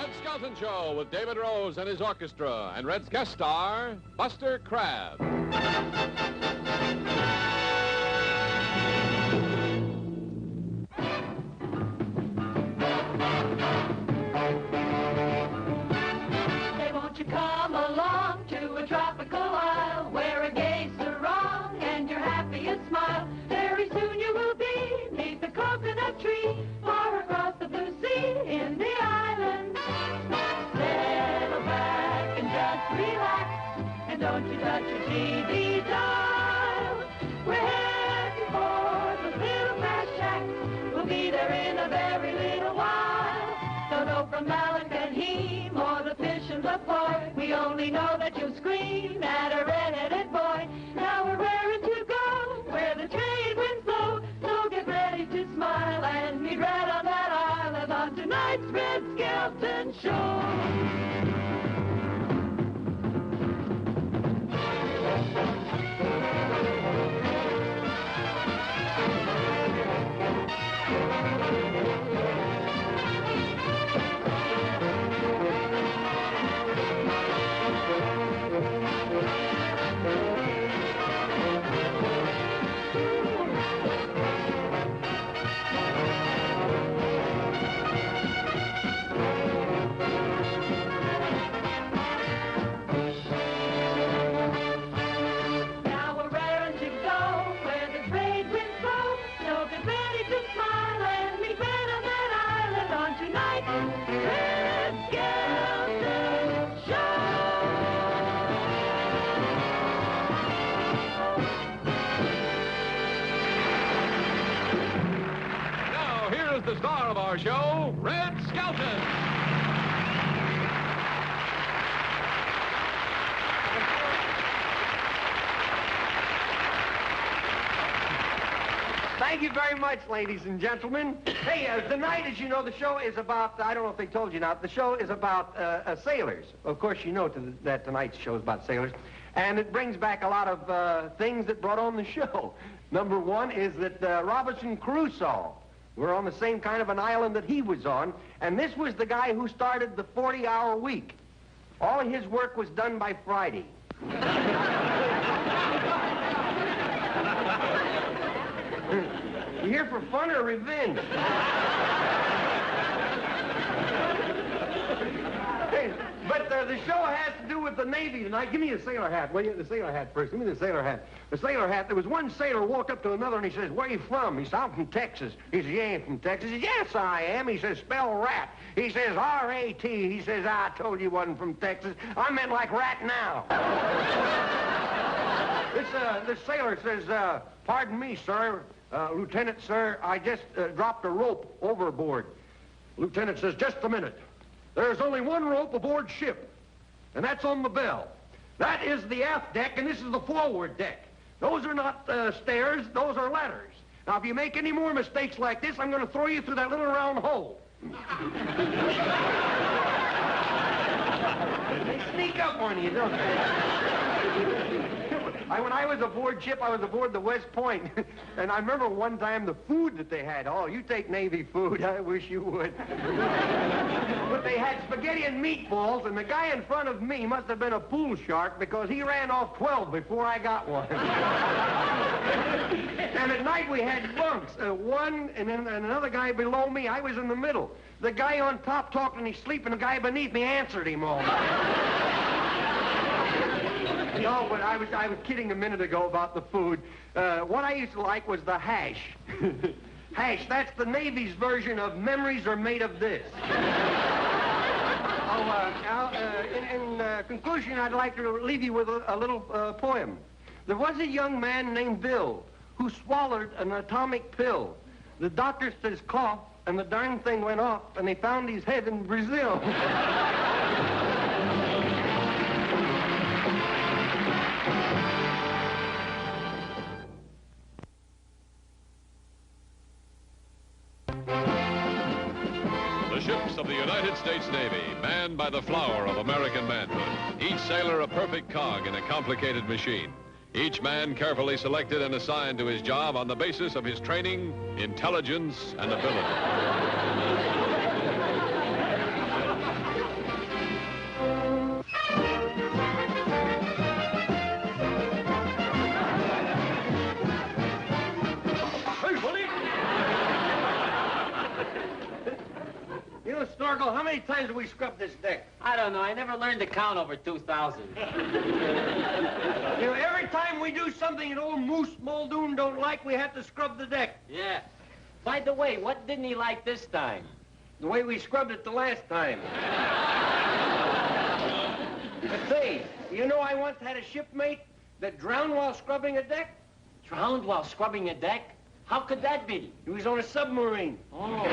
Red Skelton Show with David Rose and his orchestra, and Red's guest star, Buster Crabbe. Say, won't you come along to a tropical isle where a gay sarong and your happiest smile? Very soon you will be neath the coconut tree, far across the blue sea in the island. Settle back and just relax, and don't you touch your TV dial. We're heading for the little grass shack. We'll be there in a very little while. Don't know from Malacanheem or the fish and the poi. We only know that you'll scream at a red-headed boy. Now we're raring to go where the trade winds blow. So get ready to smile and meet Red on that island on tonight's Red Skelton Show. The star of our show, Red Skelton. Thank you very much, ladies and gentlemen. Hey, tonight, as you know, the show is about, I don't know if they told you now, the show is about sailors. Of course, you know that tonight's show is about sailors. And it brings back a lot of things that brought on the show. Number one is that Robinson Crusoe, we're on the same kind of an island that he was on, and this was the guy who started the 40-hour week. All his work was done by Friday. You here for fun or revenge? Hey, but the show has to do with the Navy tonight. Give me a sailor hat, will you? The sailor hat first. Give me the sailor hat. The sailor hat. There was one sailor walked up to another and he says, "Where are you from?" He says, "I'm from Texas." He says, "You ain't from Texas." He says, "Yes, I am." He says, "Spell rat." He says, R-A-T. He says, "I told you wasn't from Texas. I meant like rat now." This sailor says, "Pardon me, sir. Lieutenant, sir, I just dropped a rope overboard." Lieutenant says, "Just a minute. There's only one rope aboard ship, and that's on the bell. That is the aft deck, and this is the forward deck. Those are not stairs, those are ladders. Now, if you make any more mistakes like this, I'm going to throw you through that little round hole." They sneak up on you, don't they? When I was aboard ship, I was aboard the West Point. And I remember one time the food that they had. Oh, you take Navy food. I wish you would. But they had spaghetti and meatballs, and the guy in front of me must have been a pool shark because he ran off 12 before I got one. And at night we had bunks. One and then another guy below me. I was in the middle. The guy on top talking and he's sleeping. The guy beneath me answered him all night. No, but I was kidding a minute ago about the food. What I used to like was the hash. Hash, that's the Navy's version of memories are made of this. In conclusion, I'd like to leave you with a little poem. There was a young man named Bill who swallowed an atomic pill. The doctor says cough, and the darn thing went off, and they found his head in Brazil. The ships of the United States Navy, manned by the flower of American manhood. Each sailor a perfect cog in a complicated machine. Each man carefully selected and assigned to his job on the basis of his training, intelligence, and ability. Snorkel, how many times have we scrubbed this deck? I don't know. I never learned to count over 2,000. You know, every time we do something that old Moose Muldoon don't like, we have to scrub the deck. Yeah. By the way, what didn't he like this time? The way we scrubbed it the last time. But say, you know I once had a shipmate that drowned while scrubbing a deck? Drowned while scrubbing a deck? How could that be? He was on a submarine. Oh.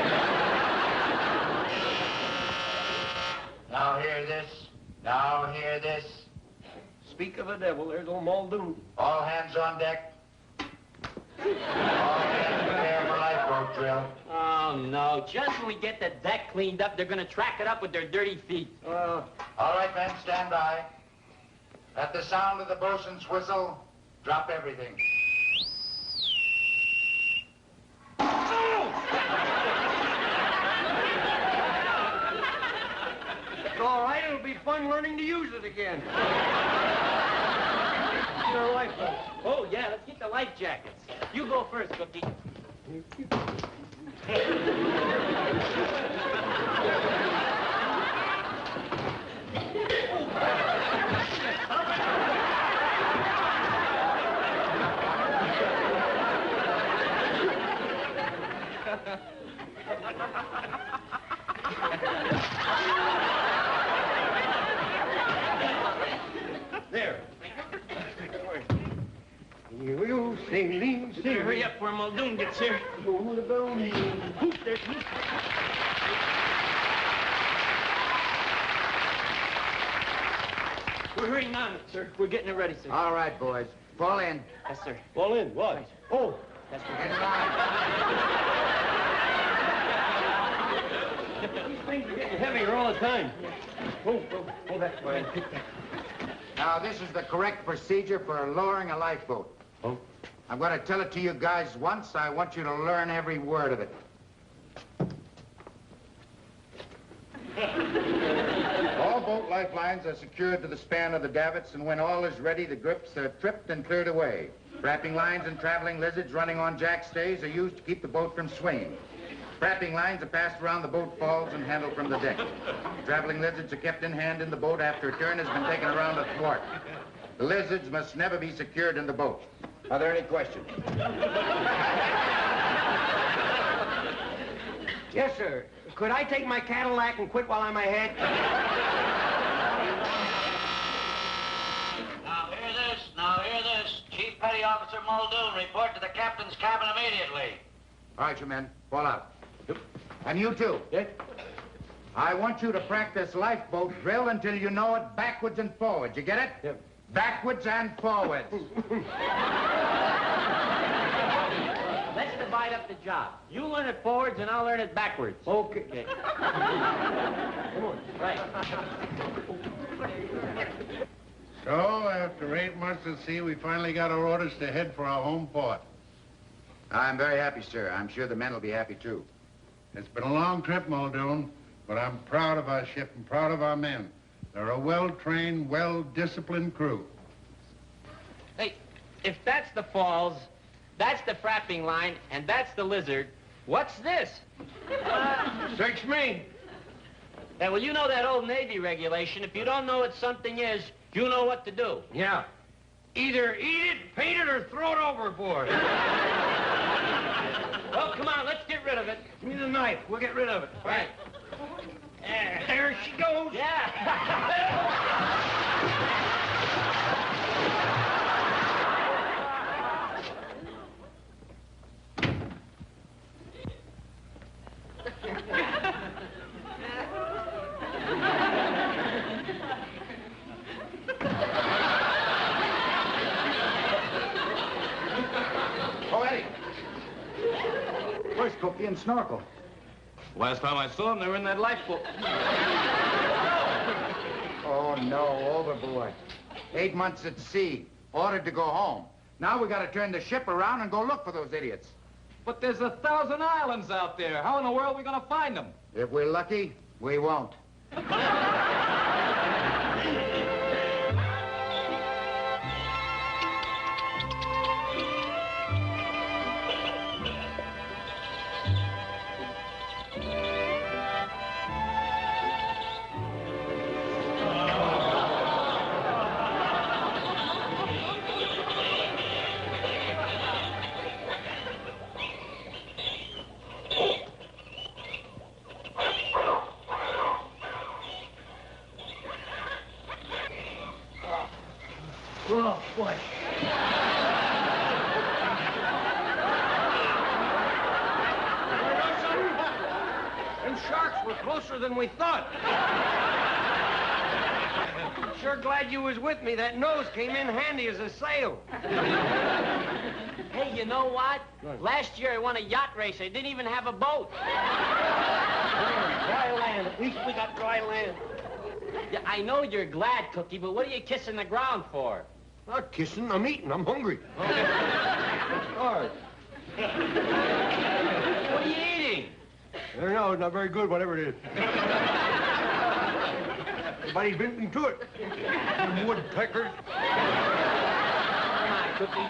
Now hear this. Now hear this. Speak of the devil, there's old Muldoon. All hands on deck. All hands prepare for lifeboat drill. Oh, no. Just when we get the deck cleaned up, they're going to track it up with their dirty feet. All right, men, stand by. At the sound of the bosun's whistle, drop everything. It's all right, it'll be fun learning to use it again. Your lifeboat. Oh, yeah, let's get the life jackets. You go first, Cookie. There. Here we go, sailing, sailing. Hurry up before Muldoon gets here. Over the bone. There's We're hurrying on it, sir. We're getting it ready, sir. All right, boys. Fall in. Yes, sir. Fall in. What? Oh. That's Get in line. These things are getting heavier all the time. Oh, that way. Now, this is the correct procedure for lowering a lifeboat. Oh. I'm going to tell it to you guys once. I want you to learn every word of it. All boat lifelines are secured to the span of the davits, and when all is ready, the grips are tripped and cleared away. Wrapping lines and traveling lizards running on jack stays are used to keep the boat from swinging. Wrapping lines are passed around the boat falls and handled from the deck. Traveling lizards are kept in hand in the boat after a turn has been taken around the thwart. The lizards must never be secured in the boat. Are there any questions? Yes, sir. Could I take my Cadillac and quit while I'm ahead? Now hear this. Chief Petty Officer Muldoon, report to the captain's cabin immediately. All right, you men, fall out. And you too. Yes? I want you to practice lifeboat drill until you know it backwards and forwards. You get it? Yep. Backwards and forwards. Let's divide up the job. You learn it forwards, and I'll learn it backwards. Okay. Come on. Right. So, after 8 months at sea, we finally got our orders to head for our home port. I'm very happy, sir. I'm sure the men will be happy, too. It's been a long trip, Muldoon, but I'm proud of our ship and proud of our men. They're a well-trained, well-disciplined crew. Hey, if that's the falls, that's the frapping line, and that's the lizard, what's this? Search me. Yeah, well, you know that old Navy regulation. If you don't know what something is, you know what to do. Yeah. Either eat it, paint it, or throw it overboard. Well, come on, let's get rid of it. Give me the knife. We'll get rid of it. Right. There she goes. Yeah. Oh, Eddie. Where's Cookie and Snorkel? Last time I saw them, they were in that lifeboat. Oh, no, overboard. 8 months at sea, ordered to go home. Now we got to turn the ship around and go look for those idiots. But there's 1,000 islands out there. How in the world are we going to find them? If we're lucky, we won't. Oh, boy. Them sharks were closer than we thought. Sure glad you was with me. That nose came in handy as a sail. Hey, you know what? Last year I won a yacht race. I didn't even have a boat. Dry land. At least we got dry land. Yeah, I know you're glad, Cookie, but what are you kissing the ground for? Not kissing. I'm eating. I'm hungry. All right. What are you eating? I don't know. It's not very good, whatever it is. Somebody's been into it. Some woodpeckers. Come on, Cookie.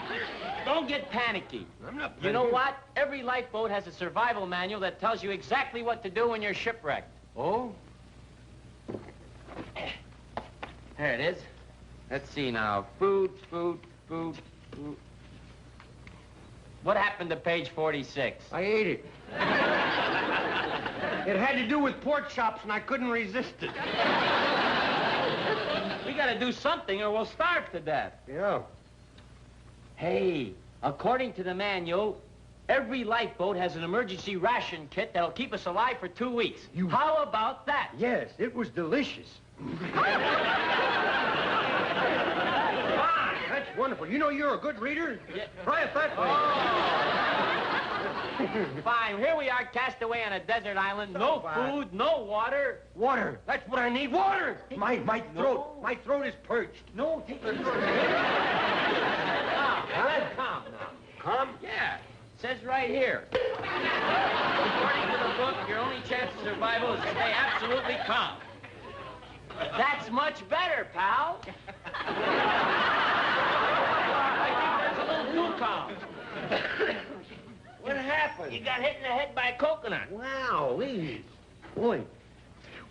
Don't get panicky. I'm not You know panicking. what? Every lifeboat has a survival manual that tells you exactly what to do when you're shipwrecked. Oh? There it is. Let's see now. Food. What happened to page 46? I ate it. It had to do with pork chops, and I couldn't resist it. We gotta do something or we'll starve to death. Yeah. Hey, according to the manual, every lifeboat has an emergency ration kit that'll keep us alive for 2 weeks. How about that? Yes, it was delicious. That's wonderful. You know you're a good reader. Yeah. Try it that way. Fine, here we are cast away on a desert island. No food, no water. Water. That's what I need. Water. My throat. My throat is purged. No, take your Calm now. Calm? Yeah, says right here. According to the book, your only chance of survival is to stay absolutely calm. That's much better, pal. I think that's a little too calm. What happened? You got hit in the head by a coconut. Wow, boy.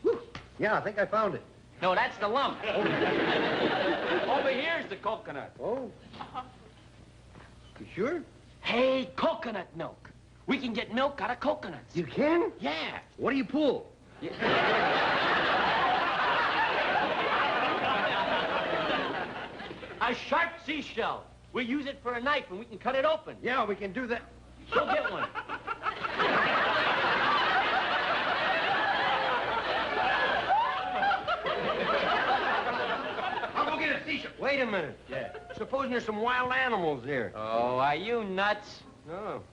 Whew. Yeah, I think I found it. No, that's the lump. Over here's the coconut. Oh? You sure? Hey, coconut milk. We can get milk out of coconuts. You can? Yeah. What do you pull? A sharp seashell. We use it for a knife and we can cut it open. Yeah, we can do that. Go get one. I'll go get a seashell. Wait a minute. Yeah. Supposing there's some wild animals there. Oh, are you nuts? No.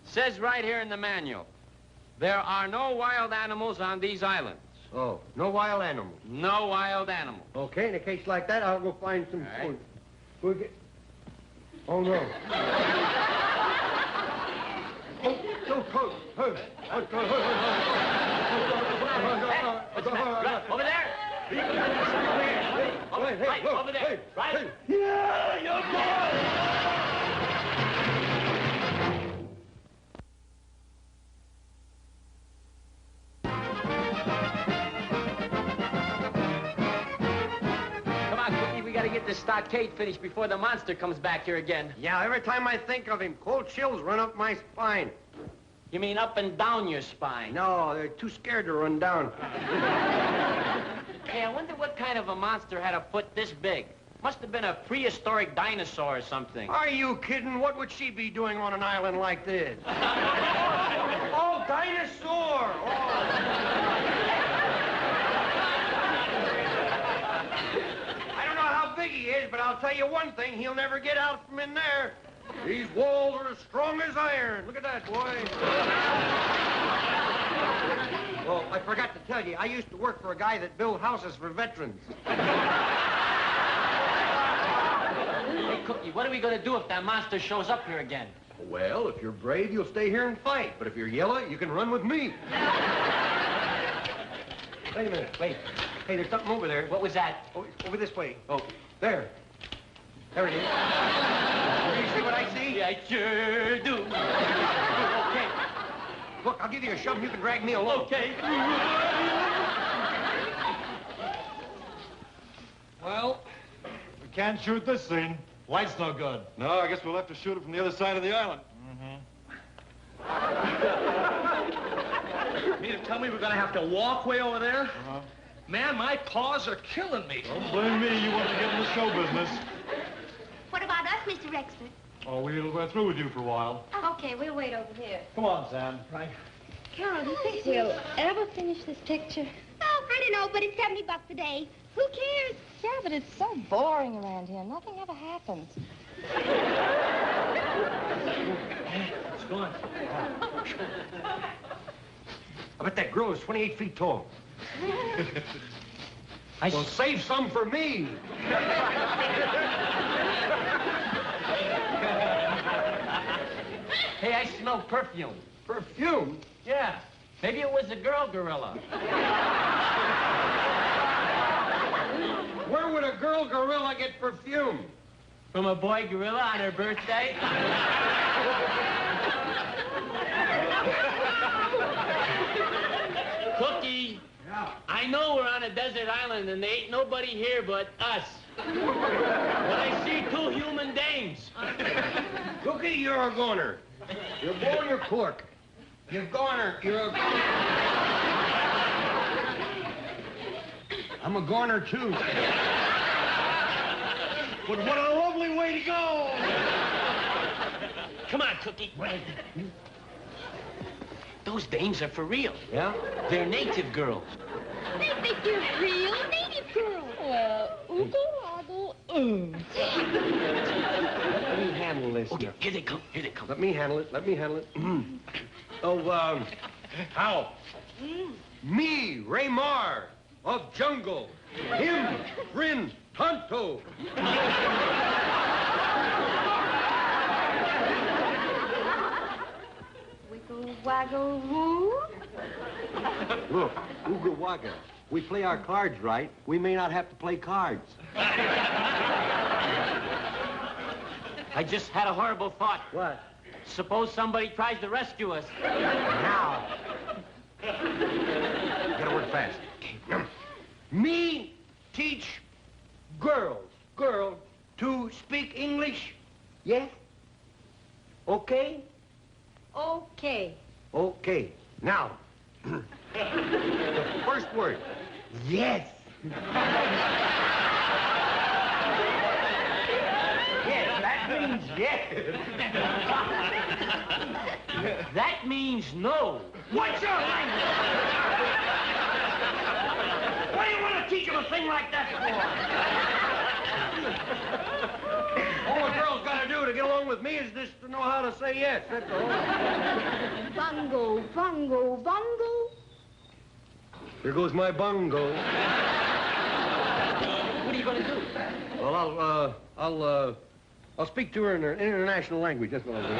Says right here in the manual, there are no wild animals on these islands. Oh, no wild animals. No wild animals. Okay, in a case like that, I'll go find some All right. food. We'll get... Oh, no. Over there. Right, over there. Right. Yeah, you're good. Come on, Cookie, we gotta get this stockade finished before the monster comes back here again. Yeah, every time I think of him, cold chills run up my spine. You mean up and down your spine? No, they're too scared to run down. Hey, I wonder what kind of a monster had a foot this big. Must have been a prehistoric dinosaur or something. Are you kidding? What would she be doing on an island like this? Oh, dinosaur! Oh. I don't know how big he is, but I'll tell you one thing, he'll never get out from in there. These walls are as strong as iron. Look at that, boy. Oh, I forgot to tell you, I used to work for a guy that built houses for veterans. Hey, Cookie, what are we gonna do if that monster shows up here again? Well, if you're brave, you'll stay here and fight. But if you're yellow, you can run with me. Wait a minute, wait. Hey, there's something over there. What was that? Oh, over this way. Oh, there. There it is. Do you see what I see? Yeah, I sure do. Okay. Look, I'll give you a shove and you can drag me along. Okay. Well, we can't shoot this scene. Light's no good. No, I guess we'll have to shoot it from the other side of the island. You mean to tell me we're gonna have to walk way over there? Man, my paws are killing me. Don't blame me. You want to get in the show business. Yes, Mr. Rexford. Oh, we're through with you for a while. Okay, we'll wait over here. Come on, Sam. Right. Carol, do you think we'll ever finish this picture? Oh, I don't know, but it's $70 a day. Who cares? Yeah, but it's so boring around here. Nothing ever happens. It's gone. I bet that girl is 28 feet tall. Well, save some for me. Hey, I smell perfume. Perfume? Yeah. Maybe it was a girl gorilla. Where would a girl gorilla get perfume? From a boy gorilla on her birthday? Cookie, I know we're on a desert island and there ain't nobody here but us. But I see two human dames. Cookie, you're a goner. You're blowing your cork. You're goner. You're a goner. I'm a goner, too. But what a lovely way to go! Come on, Cookie. Those dames are for real. Yeah? They're native girls. They think you're real native girl. Well, oogle-woggle, Let me handle this. Okay, here they come. Here they come. Let me handle it. Let me handle it. How? Me, Raymar, of Jungle. Him, Rin, Tonto. Wiggle, waggle, woo. Look, Ooga Wagga. We play our cards right. We may not have to play cards. I just had a horrible thought. What? Suppose somebody tries to rescue us. Now. Gotta work fast. Me teach girl to speak English. Yes? Okay? Okay. Okay. Now, the first word. Yes. Yes, that means yes. That means no. What's your language? What do you want to teach him a thing like that for? All the girl's got to do to get along with me is just to know how to say yes. That's all. Bungo, bungo, bungo. Here goes my bungo. What are you going to do? Well, I'll speak to her in her international language. That's what I'll do.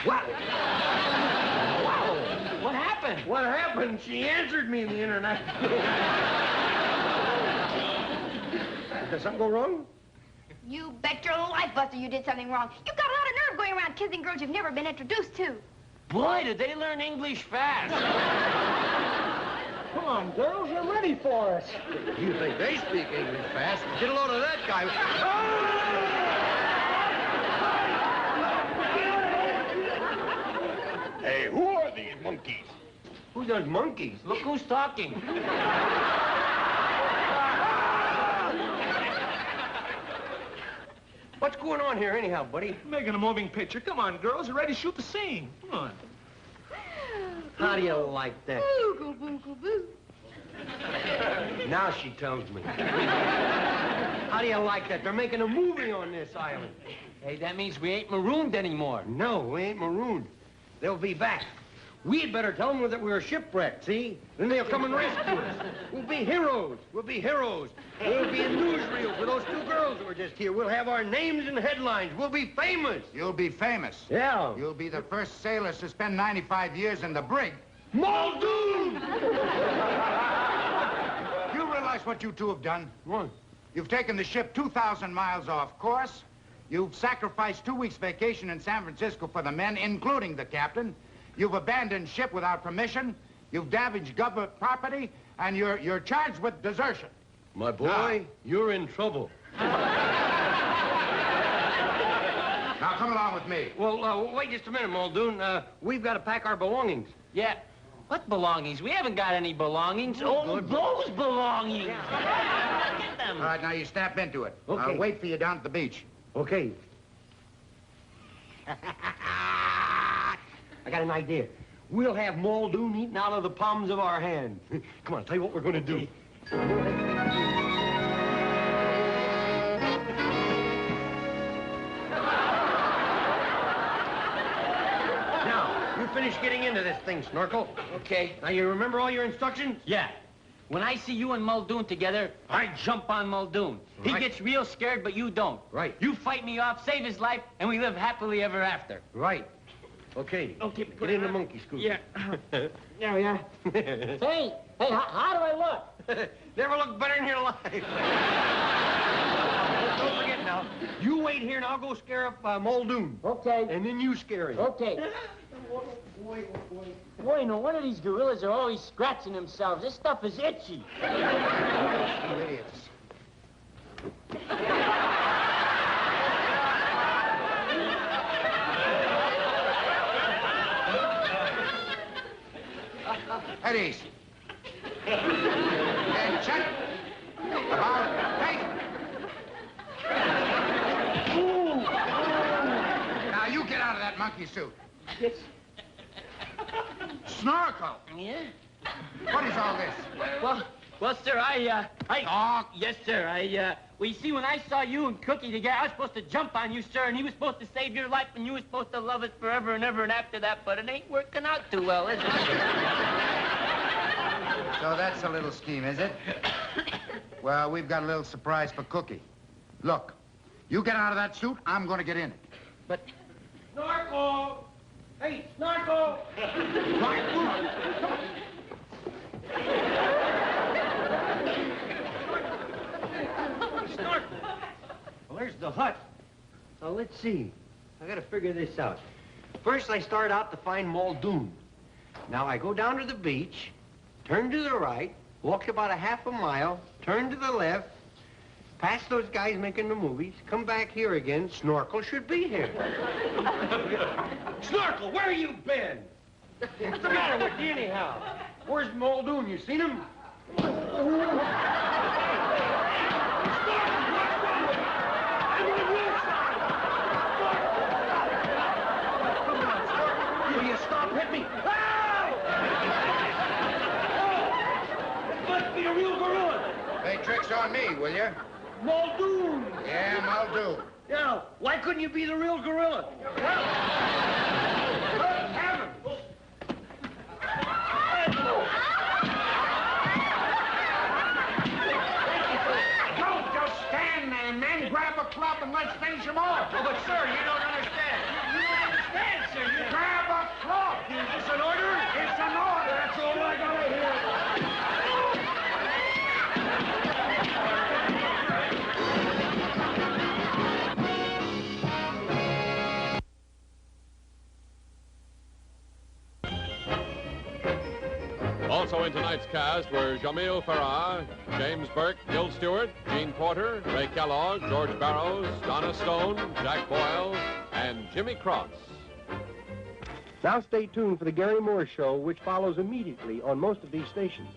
Wow. Wow. What happened? What happened? She answered me in the international. Did something go wrong? You bet your life, Buster, you did something wrong. You've got a lot of nerve going around kissing girls you've never been introduced to. Boy, did they learn English fast. Come on, girls, you're ready for us. You think they speak English fast? Get a load of that guy. Hey, who are these monkeys? Who does monkeys? Look who's talking. What's going on here anyhow, buddy? Making a moving picture. Come on, girls. You're ready to shoot the scene. Come on. How do you like that? Boogle, boogle, boo. Now she tells me. How do you like that? They're making a movie on this island. Hey, that means we ain't marooned anymore. No, we ain't marooned. They'll be back. We'd better tell them that we were shipwrecked, see? Then they'll come and rescue us. We'll be heroes. We'll be heroes. We'll be in newsreels with those two girls that were just here. We'll have our names in headlines. We'll be famous. You'll be famous. Yeah. You'll be the first sailors to spend 95 years in the brig. Muldoon! You realize what you two have done? What? You've taken the ship 2,000 miles off course. You've sacrificed 2 weeks' vacation in San Francisco for the men, including the captain. You've abandoned ship without permission. You've damaged government property, and you're charged with desertion. My boy, you're in trouble. Now come along with me. Well, wait just a minute, Muldoon. We've got to pack our belongings. Yeah. What belongings? We haven't got any belongings. Oh, those belongings. Get them. All right, now you snap into it. Okay. I'll wait for you down at the beach. Okay. I got an idea. We'll have Muldoon eating out of the palms of our hands. Come on, I'll tell you what we're going to do. Now, you finish getting into this thing, Snorkel. Okay. Now, you remember all your instructions? Yeah. When I see you and Muldoon together, I jump on Muldoon. He Right. gets real scared, but you don't. Right. You fight me off, save his life, and we live happily ever after. Right. Okay. Okay, Get in the monkey scoot. Yeah. There we are. Hey, how do I look? Never looked better in your life. Don't forget now. You wait here and I'll go scare up Muldoon. Okay. And then you scare him. Okay. Boy, no wonder these gorillas are always scratching themselves. This stuff is itchy. You idiots. Eddie's. And check. About face. Now you get out of that monkey suit. Yes. Snorkel. Yeah? What is all this? Well, sir, yes, sir, well, you see, when I saw you and Cookie together, I was supposed to jump on you, sir, and he was supposed to save your life, and you were supposed to love us forever and ever and after that, but it ain't working out too well, is it? So that's a little scheme, is it? Well, we've got a little surprise for Cookie. Look, you get out of that suit, I'm going to get in it. But... Snorkel! Hey, Snorkel! Snorkel! Well, there's the hut. Now, let's see. I gotta figure this out. First, I start out to find Muldoon. Now, I go down to the beach, turn to the right, walk about a half a mile, turn to the left, past those guys making the movies, come back here again. Snorkel should be here. Snorkel, where you been? What's the matter with you anyhow? Where's Muldoon? You seen him? Will you stop hitting me? It must be a real gorilla. Play tricks on me, will you? Muldoon. Yeah, Muldoon. Yeah, why couldn't you be the real gorilla? Have him. Don't just stand there, man. Grab a club and let's finish him off. Oh, but, sir, you don't understand. You don't understand, sir. You grab a club. Is this an order? It's an order. That's all I gotta hear. Also in tonight's cast were Jamil Farrar, James Burke, Gil Stewart, Gene Porter, Ray Kellogg, George Barrows, Donna Stone, Jack Boyle, and Jimmy Cross. Now stay tuned for the Gary Moore Show, which follows immediately on most of these stations.